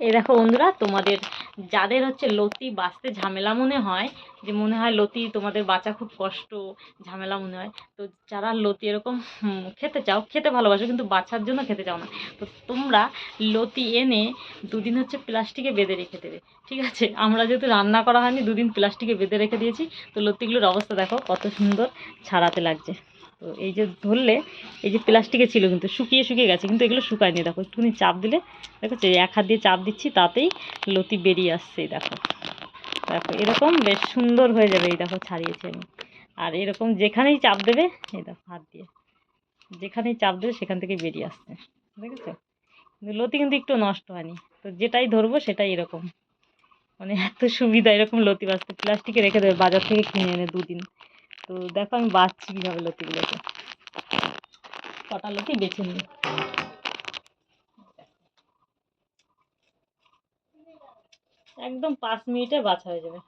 এই দেখো বন্ধুরা, তোমাদের যাদের হচ্ছে লতি বাছতে ঝামেলা মনে হয়, যে মনে হয় লতি তোমাদের বাছা খুব কষ্ট, ঝামেলা মনে হয়, তো যারা লতি এরকম খেতে চাও, খেতে ভালোবাসো কিন্তু বাছার জন্য খেতে চাও না, তো তোমরা লতি এনে দুদিন হচ্ছে প্লাস্টিকে বেঁধে রেখে দেবে। ঠিক আছে, আমরা যেহেতু রান্না করা হয়নি, দুদিন প্লাস্টিকে বেঁধে রেখে দিয়েছি। তো লতিগুলোর অবস্থা দেখো কত সুন্দর ছাড়াতে লাগছে। তো এই যে ধরলে, এই যে প্লাস্টিকে ছিল কিন্তু শুকিয়ে শুকিয়ে গেছে, কিন্তু এগুলো শুকায়নি। দেখো একটুখানি চাপ দিলে, দেখো এক হাত দিয়ে চাপ দিচ্ছি, তাতেই লতি বেরিয়ে আসছে। এই দেখো, দেখো এরকম বেশ সুন্দর হয়ে যাবে। এই দেখো ছাড়িয়েছি আমি। আর এরকম যেখানেই চাপ দেবে, এই দেখো হাত দিয়ে যেখানেই চাপ দেবে সেখান থেকে বেরিয়ে আসছে, দেখেছো? কিন্তু লতি কিন্তু একটু নষ্ট হয়নি। তো যেটাই ধরবো সেটাই এরকম, মানে এত সুবিধা এরকম লতি বাছতে। প্লাস্টিকে রেখে দেবে বাজার থেকে কিনে এনে দুদিন। তো দেখো আমি বাছছি কীভাবে লতিগুলোকে, কটা লতি বেছে নিই। একদম 5 মিনিটে বাছা হয়ে যাবে।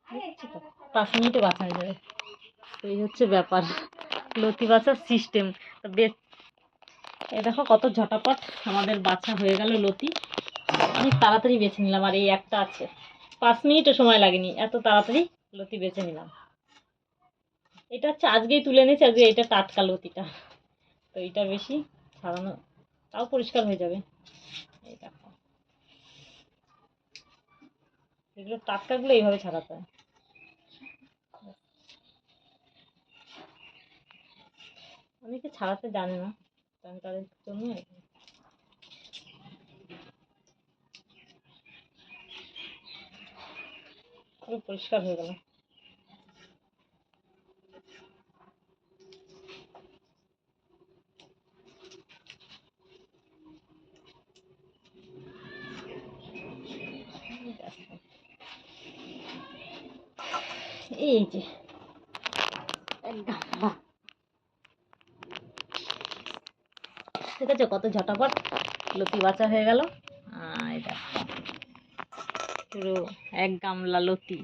দেখছি তো, 5 মিনিটে বাছা হয়ে যাবে। তো এই হচ্ছে ব্যাপার, লতি বাছার সিস্টেম। তো বেশ, এ দেখো কত ঝটাপট আমাদের বাছা হয়ে গেল লতি। অনেক তাড়াতাড়ি বেছে নিলাম, আর এই একটা আছে, 5 মিনিটও সময় লাগেনি, এত তাড়াতাড়ি লতি বেছে নিলাম। এটা হচ্ছে আজকেই তুলে এনেছি, আজকে এটা টাটকা লতিটা, তো এটা বেশি ছাড়ানো, তাও পরিষ্কার হয়ে যাবে। এই দেখো, এগুলো টাটকাগুলো এইভাবে ছাড়াতে হয়। অনেকে ছাড়াতে জানে না, কারণ তাদের জন্য পুরো পরিষ্কার হয়ে গেল। এই যে একদম, ঠিক আছে, কত ঝটাপট লতি বাছা হয়ে গেল। এটা পুরো এক গামলা লতি।